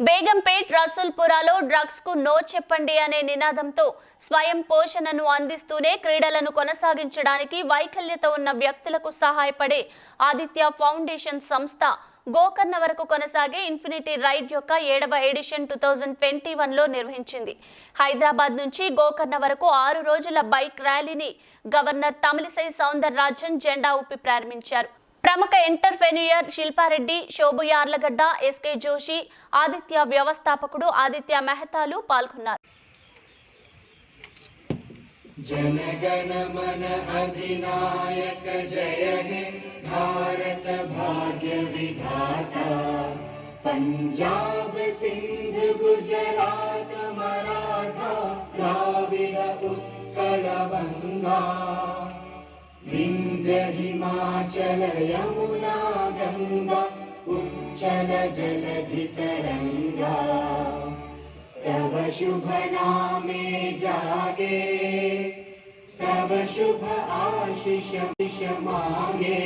Begumpet రసూల్పురాలో drugs కు no చెప్పండి అనే నినాదంతో స్వయం పోషణను అందిస్తూనే క్రీడలను కొనసాగించడానికి వైకల్యత ఉన్న వ్యక్తులకు సహాయపడే ఆదిత్య ఫౌండేషన్ సంస్థ గోకర్ణ వరకు కొనసాగే ఇన్ఫినిటీ రైడ్ యొక్క 7వ ఎడిషన్ 2021లో నిర్వహించింది. హైదరాబాద్ నుంచి గోకర్ణ వరకు 6 రోజుల బైక్ ర్యాలీని గవర్నర్ తమిళిసై సౌందరరాజన్ జెండా ఊపి ప్రారంభించారు. ప్రముఖ ఎంటర్‌ప్రెన్యూర్ శిల్పారెడ్డి, శోభు యార్లగడ్డ, ఎస్కే జోషి, ఆదిత్య వ్యవస్థాపకుడు ఆదిత్య మెహతాలు పాల్గొన్నారు. जनगण मन अधिनायक जय हे भारत भाग्य विधाता पंजाब सिंध गुजरात मराठा द्राविड़ उत्कल बंगा विंध्य हिमाचल यमुना गंगा उच्चल जलधि तरंगा तव शुभ नामे जागे तव शुभ आशीष मांगे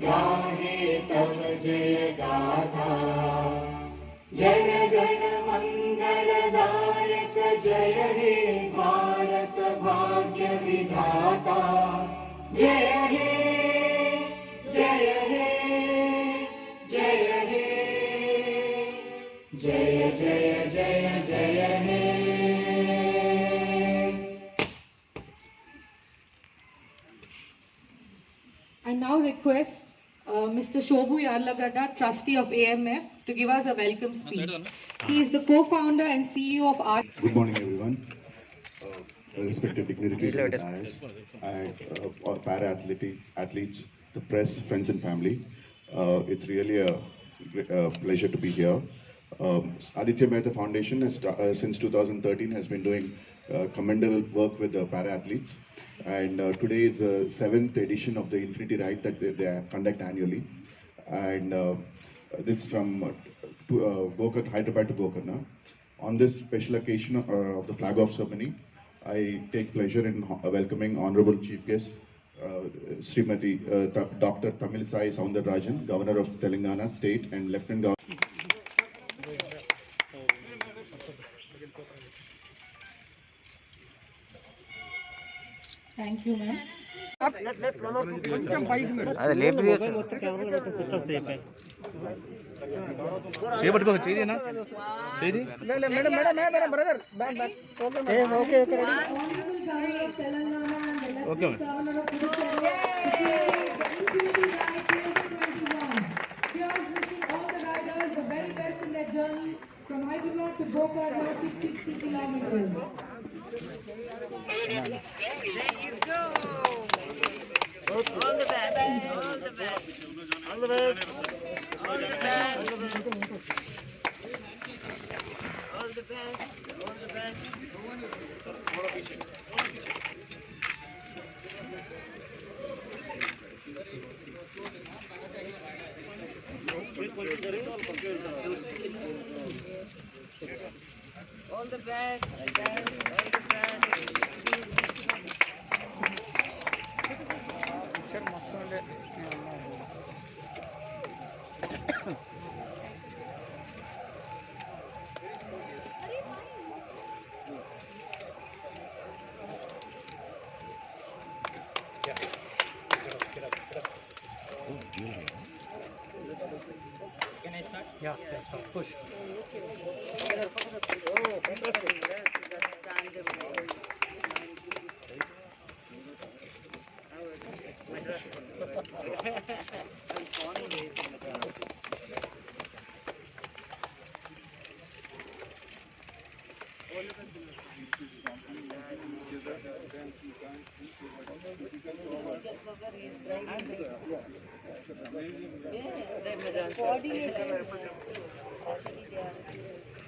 गाहे तव जय गाथा जन गण मंगलदायक जय हे भारत भाग्य विधाता जय हे जय हे जय हे जय जय जय जय हे। I now request Mr. Shobhu Yarlagadda, trustee of AMF, to give us a welcome speech. He is the co-founder and CEO of Art. Good morning, everyone. Respected dignitaries of the dais, and para-athletes, the press, friends and family. It's really a pleasure to be here. Aditya Mehta Foundation has, since 2013 has been doing commendable work with the para-athletes, and today is the 7th edition of the Infinity Ride that they conduct annually, and it's from Hyderabad to Gokarna. On this special occasion of the flag off ceremony, I take pleasure in welcoming Honorable Chief Guest Srimati Dr. Tamilisai Soundararajan, Governor of Telangana State and Lieutenant Governor. Thank you, ma'am. చేపట్టుకో చేదేనా చేది madam brother okay okay From Hyderabad to Gokarna, 60 kilometers. There you go. All the best. All the best. All the best All the best. All the best. All the best. All the best. All the best. Can I start? Yeah, start. Push. Coordination. Actually, they are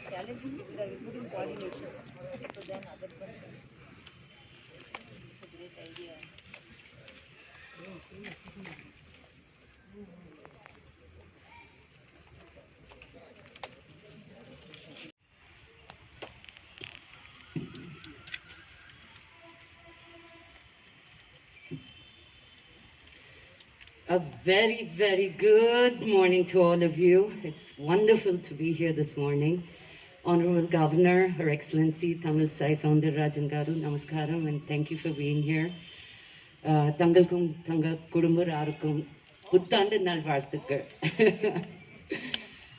challenging me. They are putting coordination. So then other persons. It's a great idea. A very, very good morning to all of you. It's wonderful to be here this morning. Honorable Governor, Her Excellency Tamil Sai Soundararajan Garu, Namaskaram, and thank you for being here. Tangalkum Tanga Kudumbar Arukum Puttanda Nalvarthukal.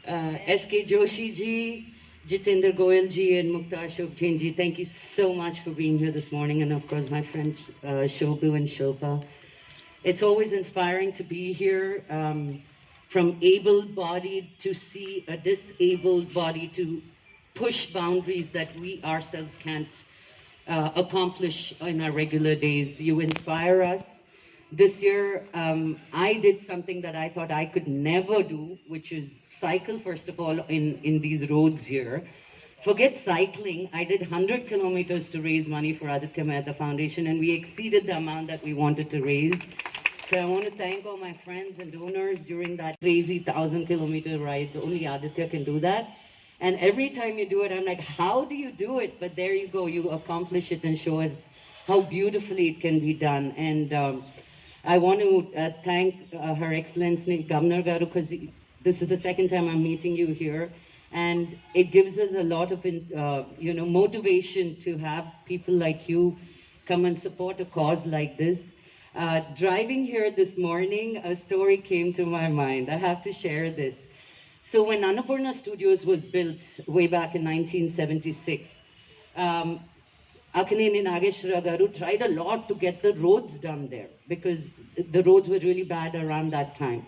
SK Joshi ji, Jitendra Goyal ji, and Mukta Ashok Jain ji, thank you so much for being here this morning, and of course my friends Shobhu and Shilpa. It's always inspiring to be here, from able-bodied to see a disabled body to push boundaries that we ourselves can't accomplish in our regular days. You inspire us. This year, I did something that I thought I could never do, which is cycle, first of all, in these roads here. Forget cycling, I did 100 kilometers to raise money for Aditya Mehta Foundation, and we exceeded the amount that we wanted to raise. So I want to thank all my friends and donors during that crazy 1,000-kilometer ride. Only Aditya can do that. And every time you do it, I'm like, how do you do it? But there you go, you accomplish it and show us how beautifully it can be done. And I want to thank Her Excellency Governor Garu, because this is the second time I'm meeting you here. And it gives us a lot of motivation to have people like you come and support a cause like this. Driving here this morning, a story came to my mind. I have to share this. So when Annapurna Studios was built way back in 1976, Akaneni Nageshwara Garu tried a lot to get the roads done there, because the roads were really bad around that time.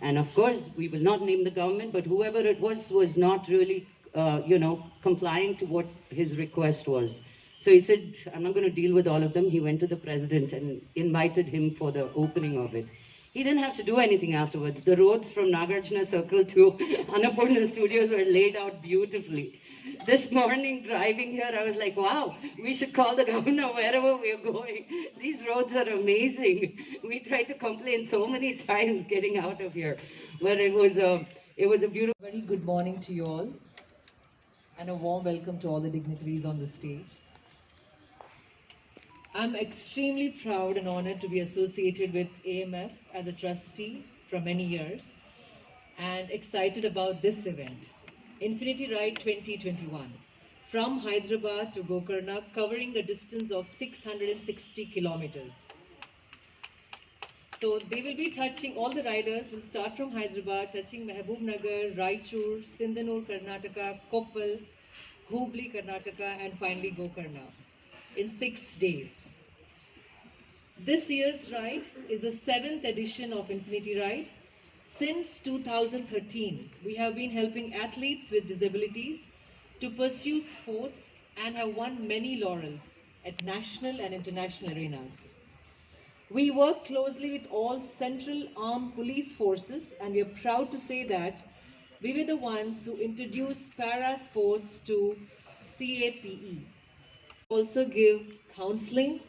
And of course, we will not name the government, but whoever it was not really, complying to what his request was. So he said, I'm not going to deal with all of them. He went to the president and invited him for the opening of it. He didn't have to do anything afterwards. The roads from Nagarjuna Circle to Annapurna Studios were laid out beautifully. This morning, driving here, I was like, wow, we should call the governor wherever we are going. These roads are amazing. We tried to complain so many times getting out of here, but it was a beautiful. Very good morning to you all, and a warm welcome to all the dignitaries on the stage. I'm extremely proud and honored to be associated with AMF as a trustee for many years, and excited about this event, Infinity Ride 2021, from Hyderabad to Gokarna, covering a distance of 660 kilometers. So they will be touching, all the riders will start from Hyderabad, touching Mehboob-Nagar, Raichur, Sindanur, Karnataka, Koppal, Hubli, Karnataka, and finally Gokarna in 6 days. This year's ride is the 7th edition of Infinity Ride. Since 2013, we have been helping athletes with disabilities to pursue sports and have won many laurels at national and international arenas. We work closely with all Central Armed Police Forces, and we are proud to say that we were the ones who introduced para sports to CAPE. Also give counseling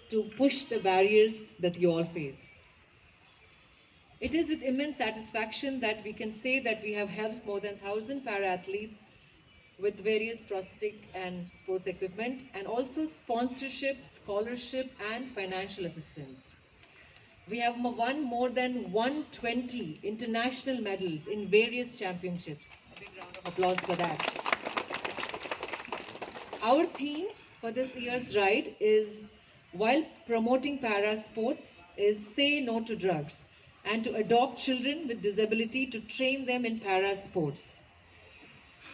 to push the barriers that you all face. It is with immense satisfaction that we can say that we have helped more than 1,000 para-athletes with various prosthetic and sports equipment, and also sponsorship, scholarship, and financial assistance. We have won more than 120 international medals in various championships. A big round of applause for that. Our theme for this year's ride is, while promoting para sports, is say no to drugs, and to adopt children with disability to train them in para sports.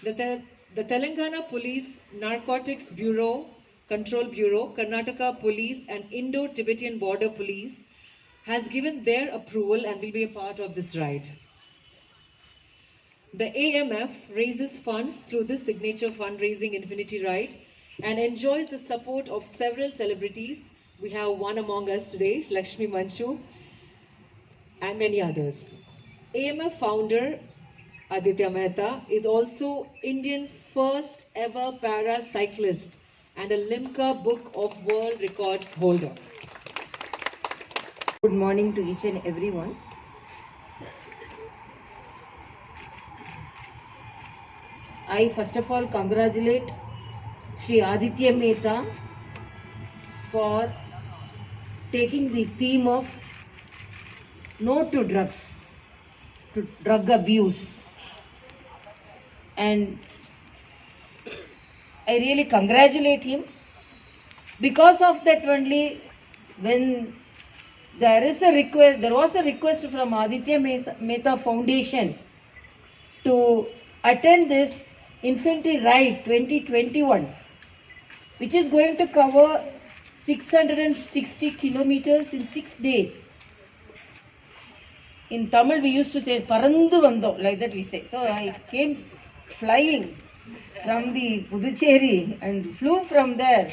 The Telangana Police Narcotics Bureau, Control Bureau, Karnataka Police, and Indo-Tibetan Border Police has given their approval and will be a part of this ride. The AMF raises funds through this signature fundraising Infinity Ride and enjoys the support of several celebrities. We have one among us today, Lakshmi Manchu, and many others. AMF founder Aditya Mehta is also Indian first ever para cyclist and a Limca Book of World Records holder. Good morning to each and everyone. I first of all congratulate Shri Aditya Mehta for taking the theme of no to drugs, to drug abuse. And I really congratulate him. Because of that only, when there was a request from Aditya Mehta Foundation to attend this Infinity Ride 2021, which is going to cover 660 kilometers in 6 days. In Tamil, we used to say, Parandu Vando, like that we say. So I came flying from the Puducherry and flew from there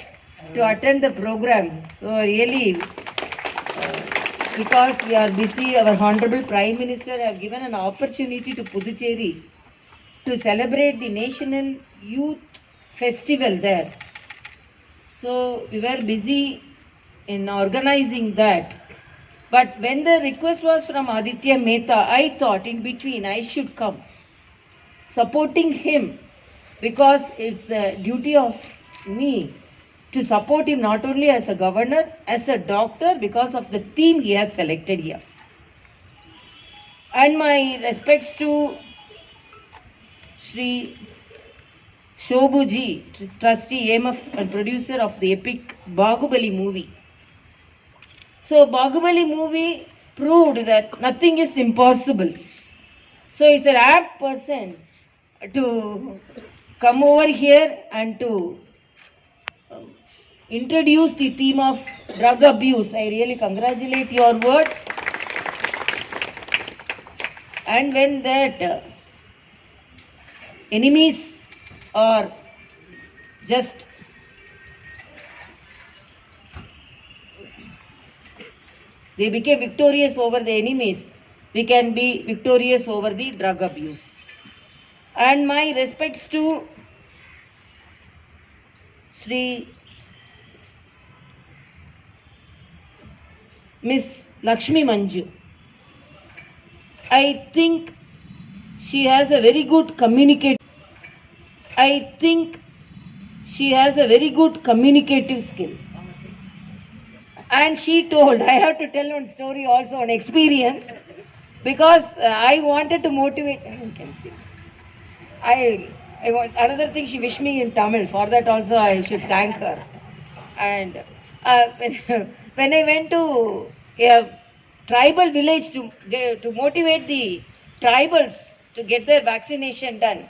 to attend the program. So really, because we are busy, our Honorable Prime Minister have given an opportunity to Puducherry to celebrate the National Youth Festival there. So we were busy in organizing that. But when the request was from Aditya Mehta, I thought in between I should come, supporting him, because it's the duty of me to support him not only as a governor, as a doctor, because of the theme he has selected here. And my respects to Shri Shobhuji, trustee, AMF and producer of the epic Bahubali movie. So Bahubali movie proved that nothing is impossible. So he's an apt person to come over here and to introduce the theme of drug abuse. I really congratulate your words. And when that enemies are just they became victorious over the enemies, we can be victorious over the drug abuse. And my respects to Sri Miss Lakshmi Manju. I think she has a very good communicative skill. And she told, I have to tell one story also on experience, because I wanted to motivate. I want another thing. She wished me in Tamil. For that also I should thank her. And when I went to a tribal village to motivate the tribals to get their vaccination done,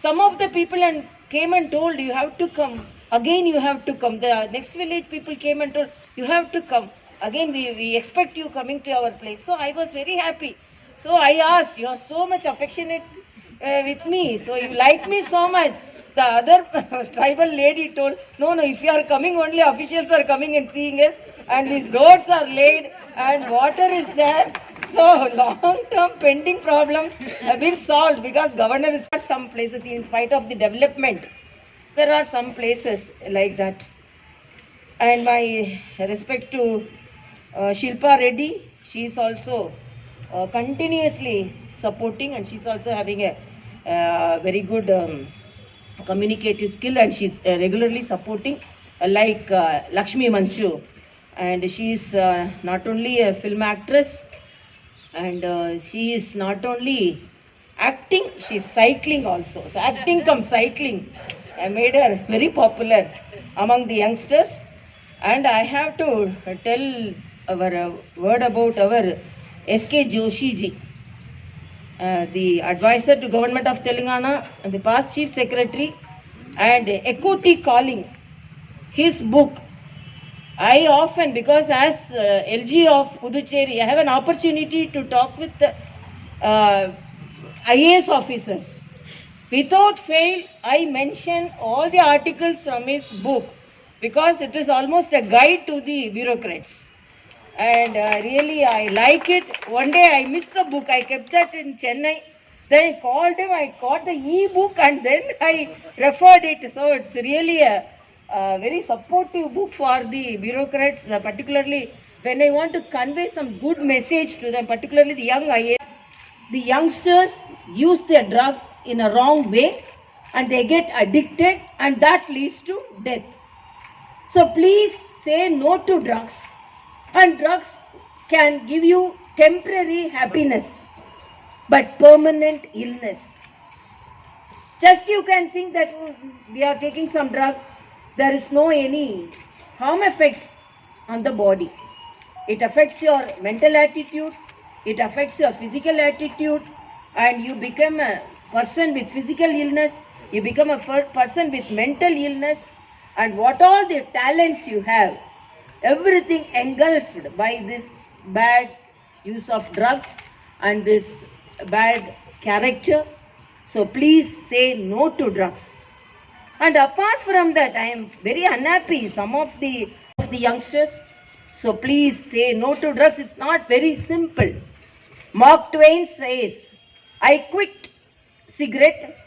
some of the people came and told, you have to come. Again you have to come. The next village people came and told, you have to come. Again we expect you coming to our place. So I was very happy. So I asked, you are so much affectionate with me. So you like me so much. The other tribal lady told, no, if you are coming, only officials are coming and seeing us. And these roads are laid and water is there. So long-term pending problems have been solved, because governor is at some places, in spite of the development, there are some places like that. And my respect to Shilpa Reddy, she is also continuously supporting, and she's also having a very good communicative skill, and she's regularly supporting like Lakshmi Manju. And she is not only a film actress, and she is not only acting, she is cycling also. So acting cum cycling made her very popular among the youngsters. And I have to tell our word about our S.K. Joshi ji, the advisor to Government of Telangana and the past Chief Secretary, and Equity Calling, his book. I often, because as LG of Puducherry, I have an opportunity to talk with IAS officers. Without fail, I mention all the articles from his book, because it is almost a guide to the bureaucrats. And really, I like it. One day I missed the book. I kept that in Chennai. Then I called him. I got the e-book and then I referred it. So it's really a very supportive book for the bureaucrats, particularly when I want to convey some good message to them, particularly the young IAS. The youngsters use their drug in a wrong way and they get addicted, and that leads to death. So please say no to drugs. And drugs can give you temporary happiness, but permanent illness. Just you can think that we are taking some drug, there is no any harm effects on the body. It affects your mental attitude, it affects your physical attitude, and you become a person with physical illness, you become a person with mental illness, and what all the talents you have, everything engulfed by this bad use of drugs and this bad character. So please say no to drugs. And apart from that, I am very unhappy, some of the youngsters. So please say no to drugs. It's not very simple. Mark Twain says, I quit cigarette.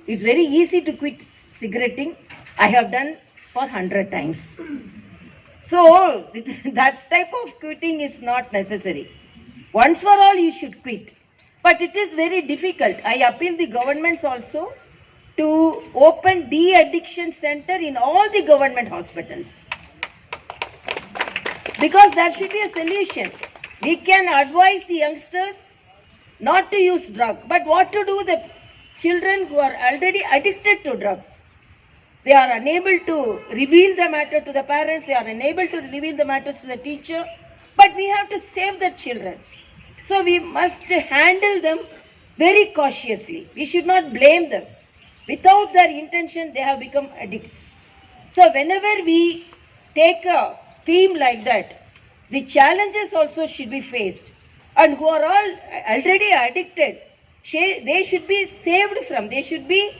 It's very easy to quit cigaretting. I have done for 100 times. So that type of quitting is not necessary. Once for all you should quit. But it is very difficult. I appeal the governments also to open de-addiction center in all the government hospitals. Because there should be a solution. We can advise the youngsters not to use drugs. But what to do with the children who are already addicted to drugs? They are unable to reveal the matter to the parents. They are unable to reveal the matters to the teacher. But we have to save the children. So we must handle them very cautiously. We should not blame them. Without their intention, they have become addicts. So whenever we take a theme like that, the challenges also should be faced. And who are all already addicted, they should be saved from, they should be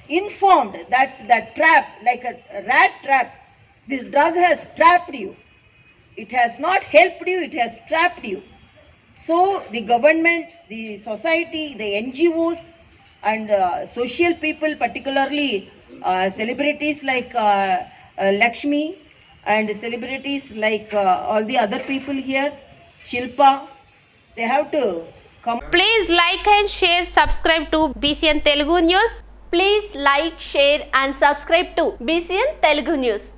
informed that that trap, like a rat trap, this drug has trapped you. It has not helped you, it has trapped you. So the government, the society, the NGOs and social people, particularly celebrities like Lakshmi and celebrities like all the other people here, Shilpa, they have to come. Please like and share, subscribe to BCN Telugu News. Please like, share and subscribe to BCN Telugu News.